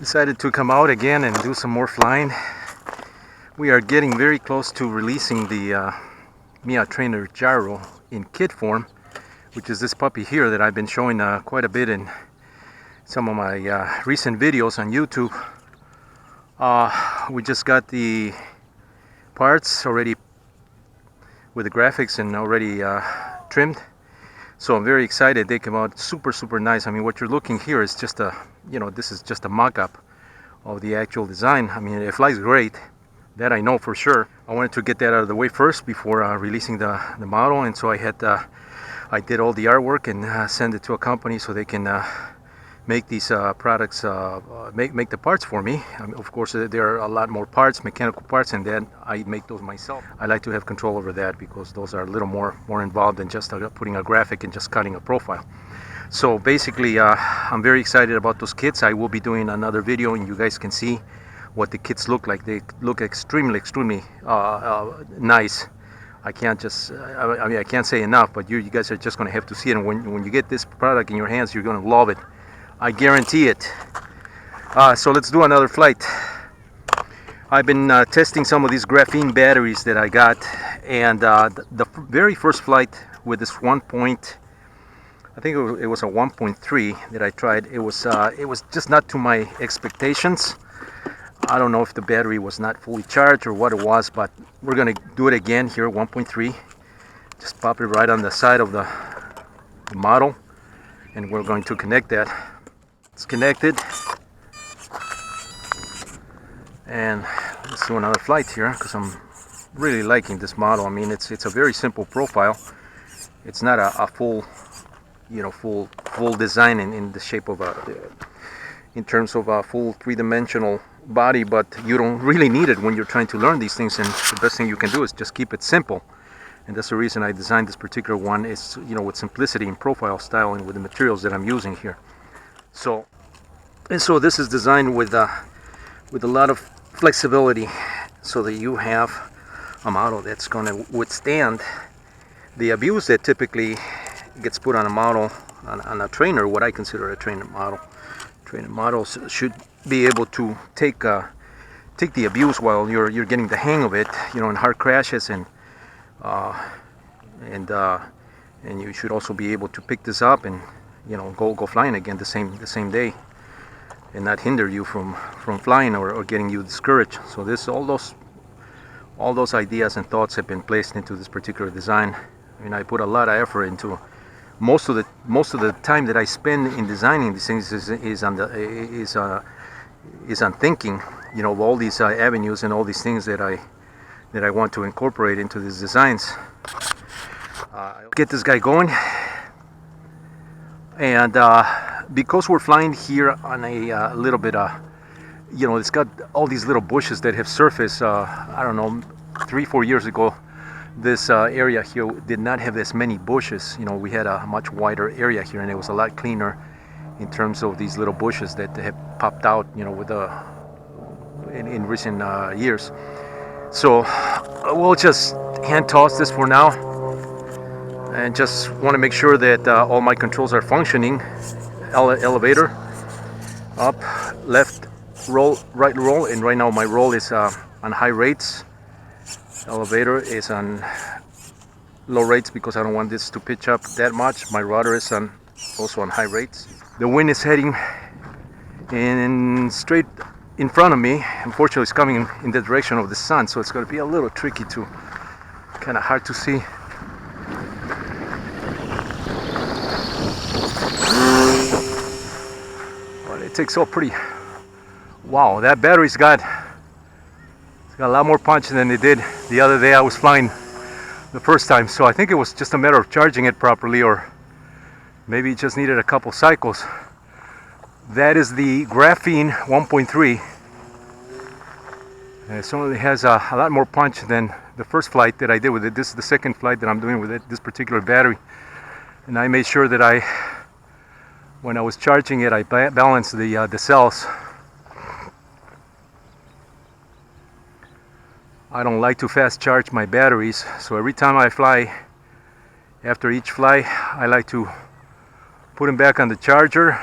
Decided to come out again and do some more flying. We are getting very close to releasing the Tainer Gyro in kit form, which is this puppy here that I've been showing quite a bit in some of my recent videos on YouTube. We just got the parts already with the graphics and already trimmed, so I'm very excited. They came out super nice. I mean, what you're looking here is just a, this is just a mock-up of the actual design. I mean, it flies great, that I know for sure. I wanted to get that out of the way first before releasing the model, and so I did all the artwork and send it to a company so they can make these products, make the parts for me. I mean, of course, there are a lot more parts, mechanical parts, and then I make those myself. I like to have control over that because those are a little more involved than just putting a graphic and just cutting a profile. So basically, I'm very excited about those kits. I will be doing another video, and you guys can see what the kits look like. They look extremely nice. I can't just, I mean, I can't say enough, but you guys are just going to have to see it. And when you get this product in your hands, you're going to love it. I guarantee it. So let's do another flight. I've been testing some of these graphene batteries that I got, and the very first flight with this I think it was a 1.3 that I tried. It was just not to my expectations. I don't know if the battery was not fully charged or what it was, but we're gonna do it again here, 1.3. Just pop it right on the side of the model, and we're going to connect that. It's connected, and let's do another flight here because I'm really liking this model. I mean, it's a very simple profile. It's not a full, full design in the shape of in terms of a full three-dimensional body, but you don't really need it when you're trying to learn these things, and the best thing you can do is just keep it simple. And that's the reason I designed this particular one, is with simplicity and profile style and with the materials that I'm using here. So this is designed with a lot of flexibility, so that you have a model that's going to withstand the abuse that typically gets put on a model, on a trainer, what I consider a trainer model. Trainer models should be able to take the abuse while you're getting the hang of it, in hard crashes, and you should also be able to pick this up and go flying again the same day, and not hinder you from flying or getting you discouraged. So all those ideas and thoughts have been placed into this particular design. I mean, I put a lot of effort into most of the time that I spend in designing these things is on thinking, of all these avenues and all these things that I want to incorporate into these designs. Get this guy going, and because we're flying here on a little bit, it's got all these little bushes that have surfaced. I don't know, 3-4 years ago, this area here did not have as many bushes. We had a much wider area here, and it was a lot cleaner in terms of these little bushes that have popped out, with in recent years. So we'll just hand toss this for now, and just want to make sure that all my controls are functioning. Elevator, up, left roll, right roll, and right now my roll is on high rates. Elevator is on low rates because I don't want this to pitch up that much. My rudder is also on high rates. The wind is heading straight in front of me. Unfortunately, it's coming in the direction of the sun, so it's going to be a little tricky to, kind of hard to see. But it takes off pretty. Wow, that battery's got a lot more punch than it did the other day I was flying the first time. So I think it was just a matter of charging it properly, or maybe it just needed a couple cycles. That is the Graphene 1.3. It certainly has a lot more punch than the first flight that I did with it. This is the second flight that I'm doing with this particular battery, and I made sure that when I was charging it, I balanced the cells. I don't like to fast charge my batteries, so every time I fly, after each fly, I like to put them back on the charger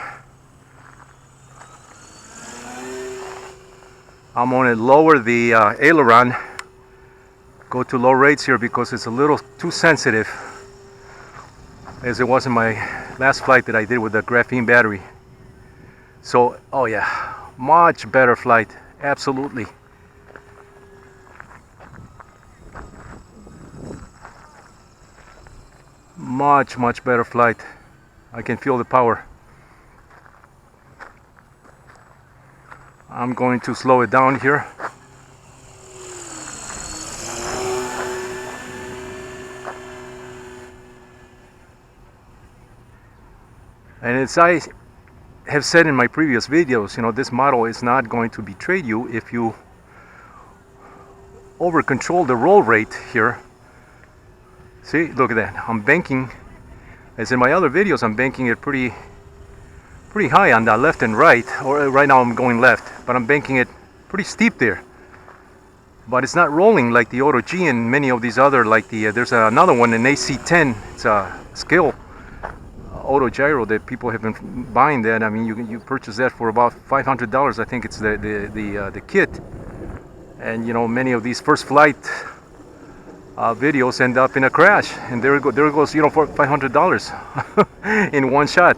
I'm going to lower the aileron, go to low rates here because it's a little too sensitive, as it was in my last flight that I did with the graphene battery. So, oh yeah, much better flight, absolutely. Much better flight. I can feel the power. I'm going to slow it down here. And as I have said in my previous videos, you know, this model is not going to betray you if you over control the roll rate here. See, look at that. I'm banking, as in my other videos, I'm banking it pretty high on the left and right, or right now I'm going left, but I'm banking it pretty steep there. But it's not rolling like the Autogyro and many of these other, like there's another one, an AC10. It's a scale Autogyro that people have been buying that. I mean, you purchase that for about $500. I think it's the kit. And you know, many of these first flight videos end up in a crash, and there it goes, you know, for $500 in one shot.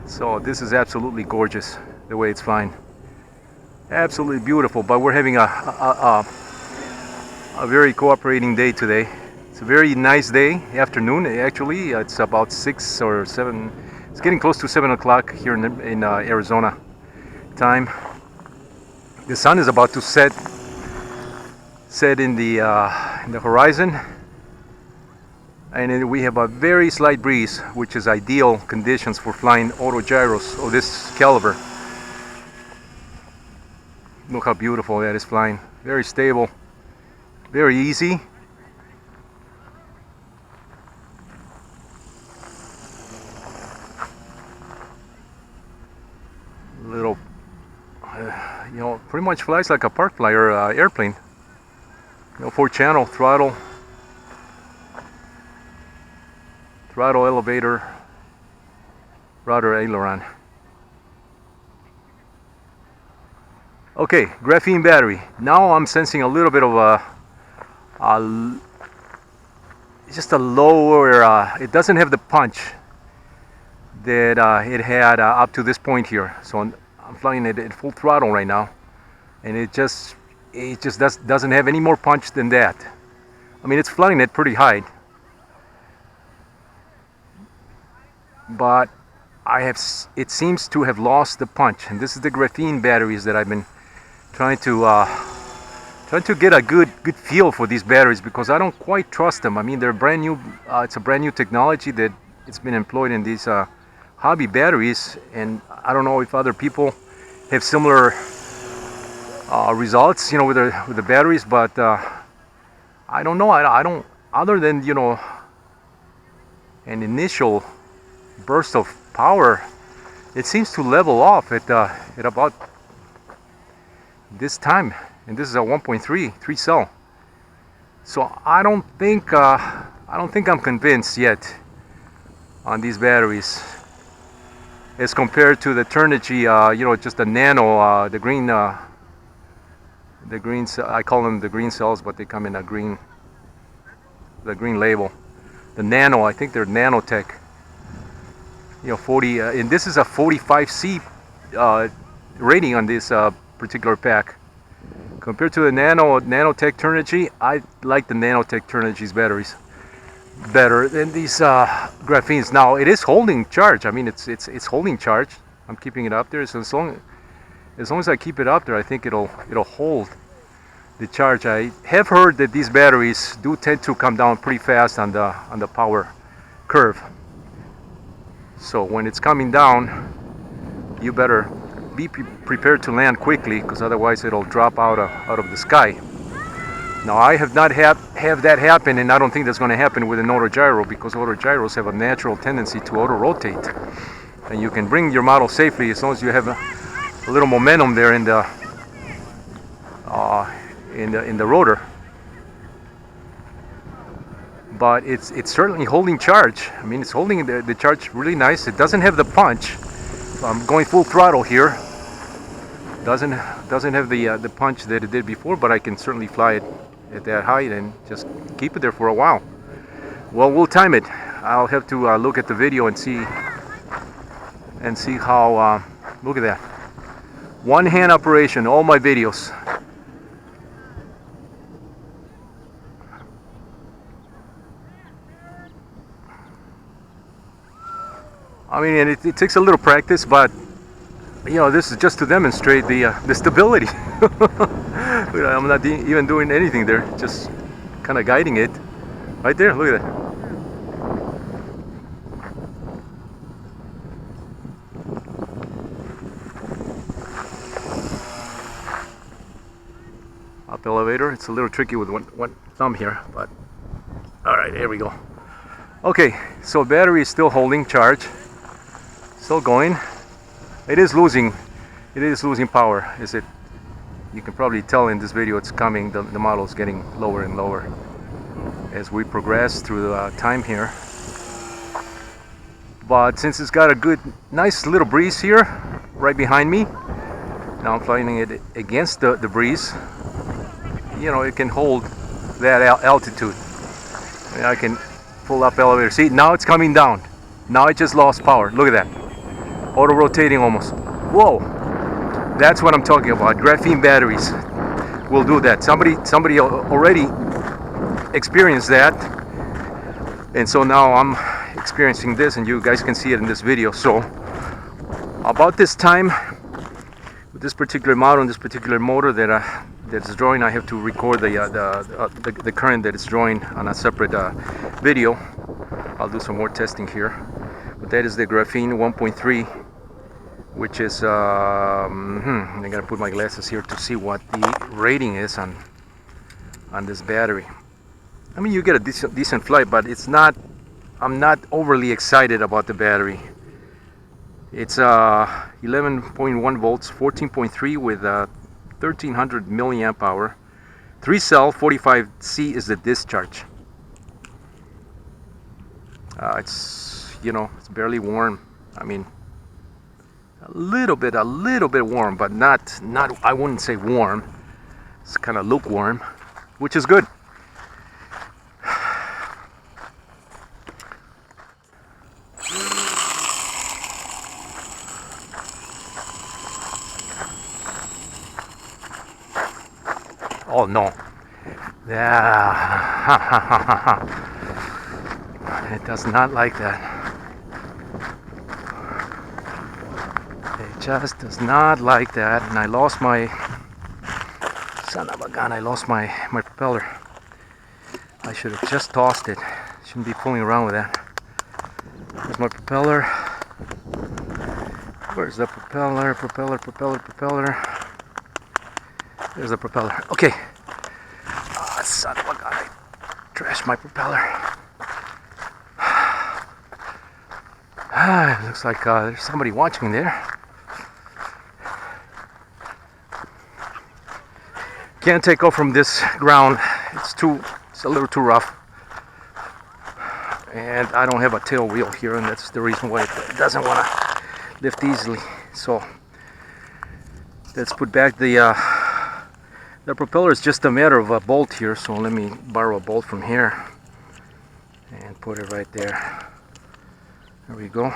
So this is absolutely gorgeous the way it's flying, absolutely beautiful. But we're having a very cooperating day today. It's a very nice day, afternoon actually. It's about 6 or 7. It's getting close to 7 o'clock here in Arizona time. The sun is about to set in the horizon, and we have a very slight breeze, which is ideal conditions for flying autogyros of this caliber. Look how beautiful that is flying. Very stable, very easy. Little, you know, pretty much flies like a park flyer airplane. You know, 4-channel throttle, elevator, rudder, aileron. Okay, graphene battery. Now I'm sensing a little bit of just a lower. It doesn't have the punch that it had up to this point here. So I'm flying it at full throttle right now, and it just doesn't have any more punch than that. I mean, it's flying it pretty high, but it seems to have lost the punch. And this is the graphene batteries that I've been trying to get a good feel for these batteries, because I don't quite trust them. I mean, they're brand new. It's a brand new technology that it's been employed in these hobby batteries, and I don't know if other people have similar results, you know, with the batteries, but I don't know. I don't, other than, you know, an initial burst of power, it seems to level off at about this time, and this is a 1.3 cell. So I don't think I'm convinced yet on these batteries as compared to the Technology, you know, just the nano, the green, I call them the green cells, but they come in the green label. The nano, I think they're nanotech. You know, 40, and this is a 45C rating on this particular pack. Compared to the nanotech Technology, I like the nanotech Technology's batteries better than these graphenes. Now it is holding charge. I mean, it's holding charge. I'm keeping it up there. So as long as I keep it up there, I think it'll hold the charge. I have heard that these batteries do tend to come down pretty fast on the power curve. So when it's coming down, you better be prepared to land quickly, because otherwise it'll drop out of the sky. Now I have not have that happen, and I don't think that's going to happen with an Autogyro, because Autogyros have a natural tendency to auto-rotate, and you can bring your model safely as long as you have a little momentum there in the rotor. But it's certainly holding charge. I mean, it's holding the charge really nice. It doesn't have the punch. So I'm going full throttle here. Doesn't have the punch that it did before, but I can certainly fly it at that height and just keep it there for a while. Well, we'll time it. I'll have to look at the video and see how. Look at that. One hand operation. All my videos. I mean, and it takes a little practice, but you know, this is just to demonstrate the stability. I'm not even doing anything there, just kind of guiding it. Right there, look at that. Up elevator. It's a little tricky with one thumb here, but all right, here we go. Okay, so battery is still holding charge, still going. It is losing power. You can probably tell in this video it's coming. The model is getting lower and lower as we progress through the time here. But since it's got a nice little breeze here right behind me, now I'm flying it against the breeze. You know, it can hold that altitude. And I can pull up elevator. See, now it's coming down. Now it just lost power. Look at that. Auto rotating almost. Whoa, that's what I'm talking about. Graphene batteries will do that. Somebody already experienced that, and so now I'm experiencing this, and you guys can see it in this video. So about this time, with this particular model and this particular motor that's drawing, I have to record the current that it's drawing on a separate video. I'll do some more testing here, but that is the graphene 1.3, which is I'm gonna put my glasses here to see what the rating is on this battery. I mean, you get a decent flight, but I'm not overly excited about the battery. It's 11.1 volts, 14.3 with 1300 milliamp hour. 3 cell, 45C is the discharge. It's, you know, it's barely warm. I mean, a little bit warm, but not I wouldn't say warm. It's kind of lukewarm, which is good. Oh no. Yeah. It does not like that. It just does not like that. And I lost my son of a gun. I lost my propeller. I should have just tossed it. Shouldn't be fooling around with that. There's my propeller. Where's the propeller? Propeller. There's the propeller. Okay. Oh, son of a gun. I trashed my propeller. It looks like there's somebody watching there. Can't take off from this ground. It's a little too rough. And I don't have a tail wheel here, and that's the reason why it doesn't want to lift easily. So let's put back the propeller. Is just a matter of a bolt here, so let me borrow a bolt from here and put it right there. There we go.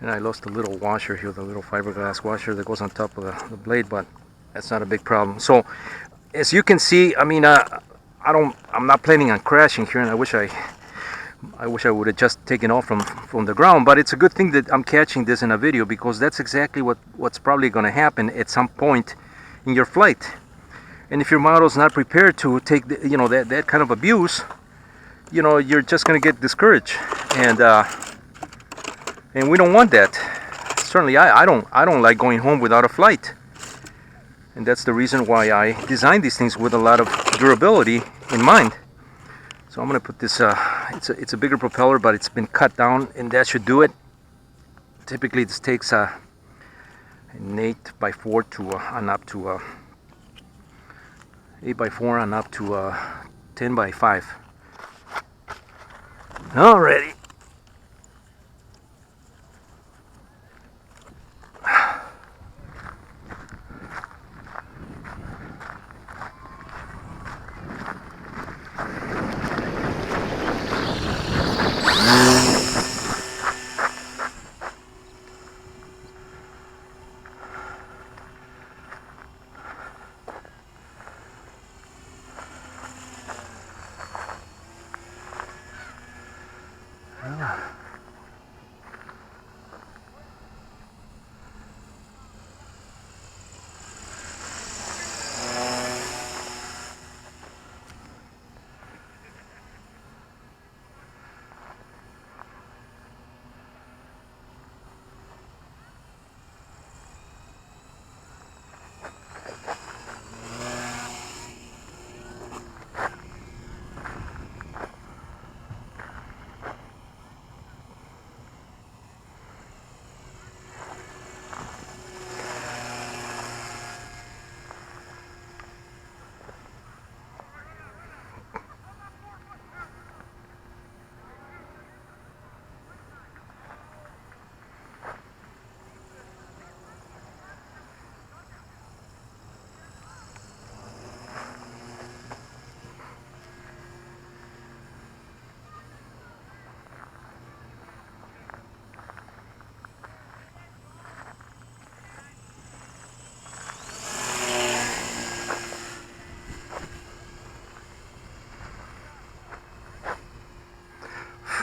And I lost a little washer here, the little fiberglass washer that goes on top of the blade, but that's not a big problem. So as you can see, I mean, I'm not planning on crashing here, and I wish I would have just taken off from the ground, but it's a good thing that I'm catching this in a video, because that's exactly what's probably going to happen at some point in your flight. And if your model's not prepared to take that kind of abuse, you know, you're just going to get discouraged, and we don't want that. Certainly I don't like going home without a flight, and that's the reason why I designed these things with a lot of durability in mind. So I'm going to put this, it's a bigger propeller, but it's been cut down, and that should do it. Typically this takes an 8x4 to on up to 8x4 on up to 10x5. Alrighty.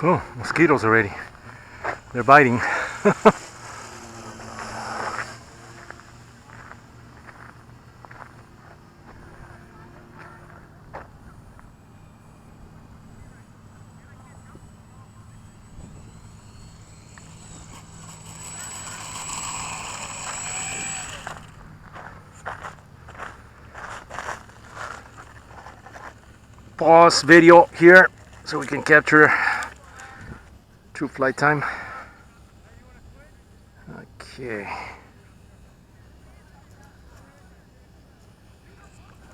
Oh, mosquitoes already. They're biting. Pause video here so we can capture true flight time. Okay.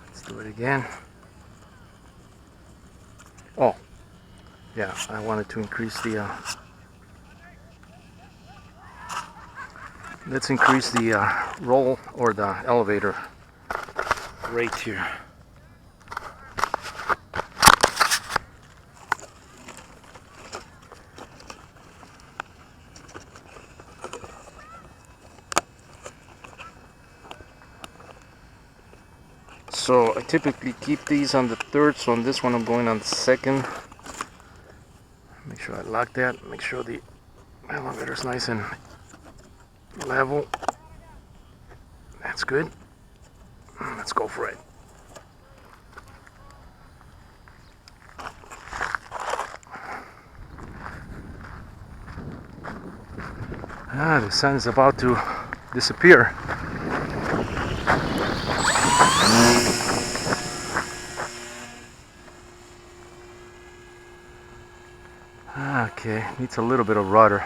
Let's do it again. Oh, yeah, I wanted to increase the let's increase the roll or the elevator rate here. So I typically keep these on the third, so on this one I'm going on the second. Make sure I lock that, make sure the elevator is nice and level. That's good. Let's go for it. The sun is about to disappear. Okay, needs a little bit of rudder.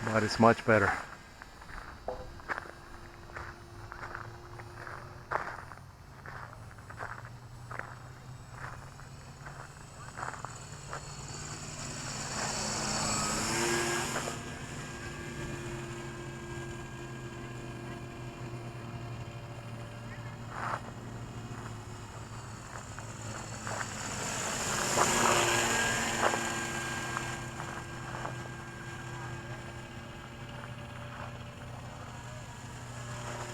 But it's much better.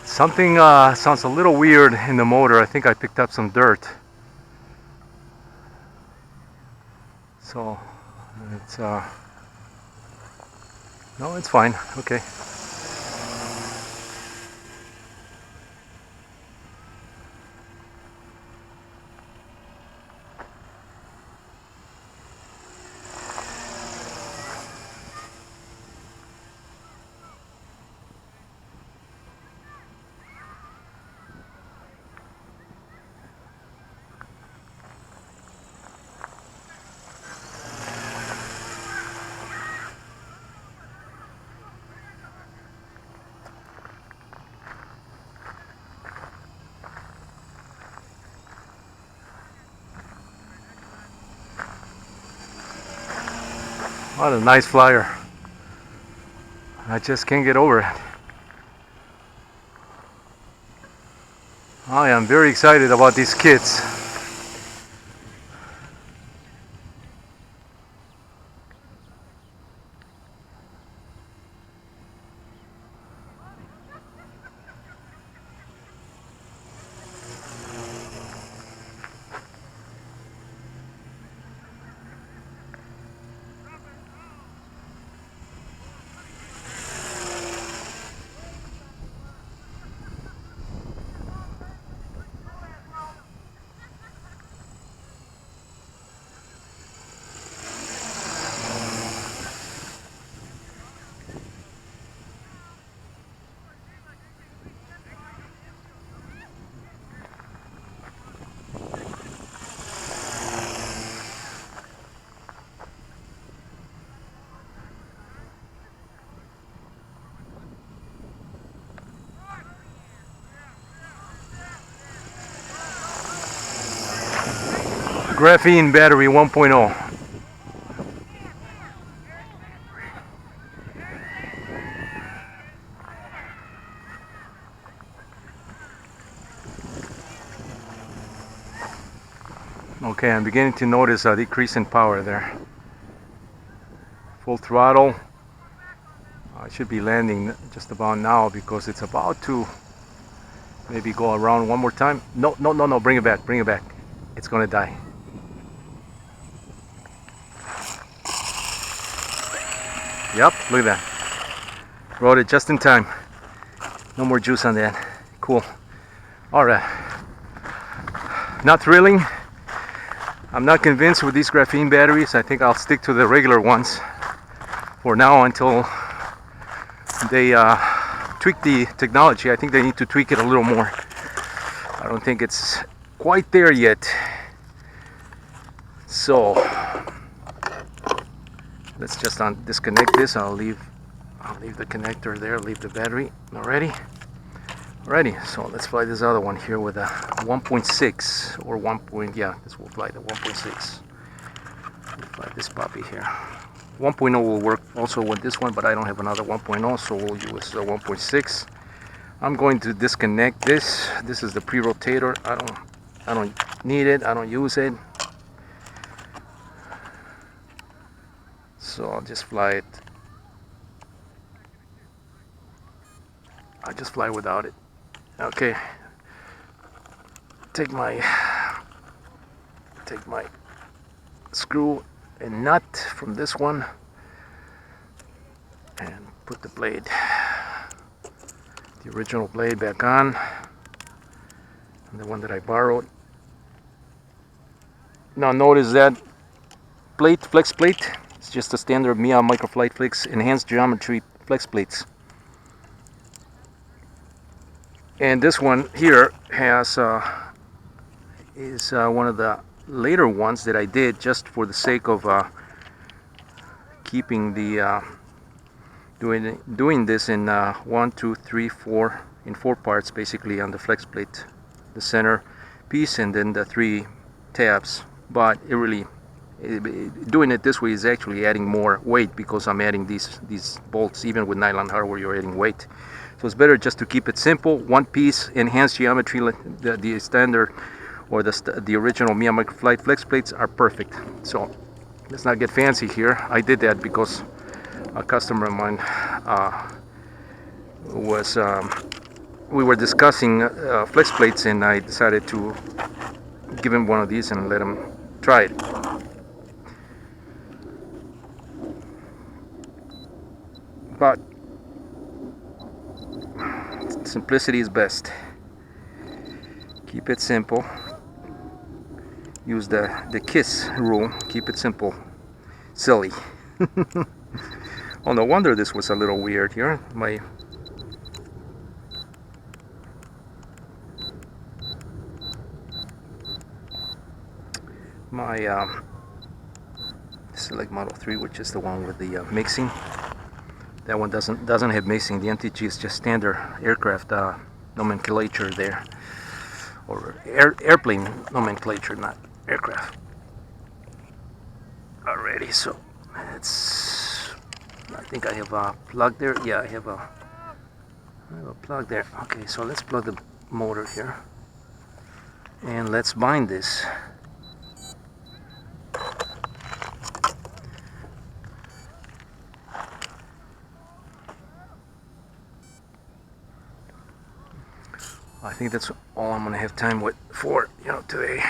Something sounds a little weird in the motor. I think I picked up some dirt. So it's no, it's fine. Okay. What a nice flyer. I just can't get over it. I am very excited about these kits. Graphene Battery 1.0. Okay, I'm beginning to notice a decrease in power there. Full throttle. I should be landing just about now because it's about to maybe go around one more time. No, no, no, no, bring it back, bring it back. It's gonna die. Yep, look at that. Rode it just in time. No more juice on that. Cool. Alright. Not thrilling. I'm not convinced with these graphene batteries. I think I'll stick to the regular ones for now until they tweak the technology. I think they need to tweak it a little more. I don't think it's quite there yet. So let's just disconnect this. I'll leave the connector there, leave the battery. Alrighty. So let's fly this other one here with a 1.6 or 1. Yeah, this will fly the 1.6. We'll fly this puppy here. 1.0 will work also with this one, but I don't have another 1.0, so we'll use the 1.6. I'm going to disconnect this. This is the pre-rotator. I don't need it. I don't use it. So I'll just fly it. I just fly without it. Okay. Take my screw and nut from this one and put the blade, the original blade, back on, and the one that I borrowed. Now notice that plate, flex plate, it's just a standard Mia Microflight Flex enhanced geometry flex plates. And this one here has is one of the later ones that I did just for the sake of keeping the doing this in 1, 2, 3, 4 in 4 parts basically on the flex plate, the center piece, and then the 3 tabs. But doing it this way is actually adding more weight because I'm adding these bolts. Even with nylon hardware, you're adding weight. So it's better just to keep it simple. One piece, enhanced geometry, the standard or the original Mia Microflight Flex plates are perfect. So let's not get fancy here. I did that because a customer of mine we were discussing flex plates, and I decided to give him one of these and let him try it. But simplicity is best. Keep it simple. Use the KISS rule. Keep it simple. Silly. Oh, no wonder this was a little weird here. My Select Model 3, which is the one with the mixing. That one doesn't have mixing. The MTG is just standard aircraft nomenclature there, or airplane nomenclature, not aircraft. Alrighty, so I think I have a plug there. Yeah, I have a plug there. Okay, so let's plug the motor here and let's bind this. I think that's all I'm gonna have time for today.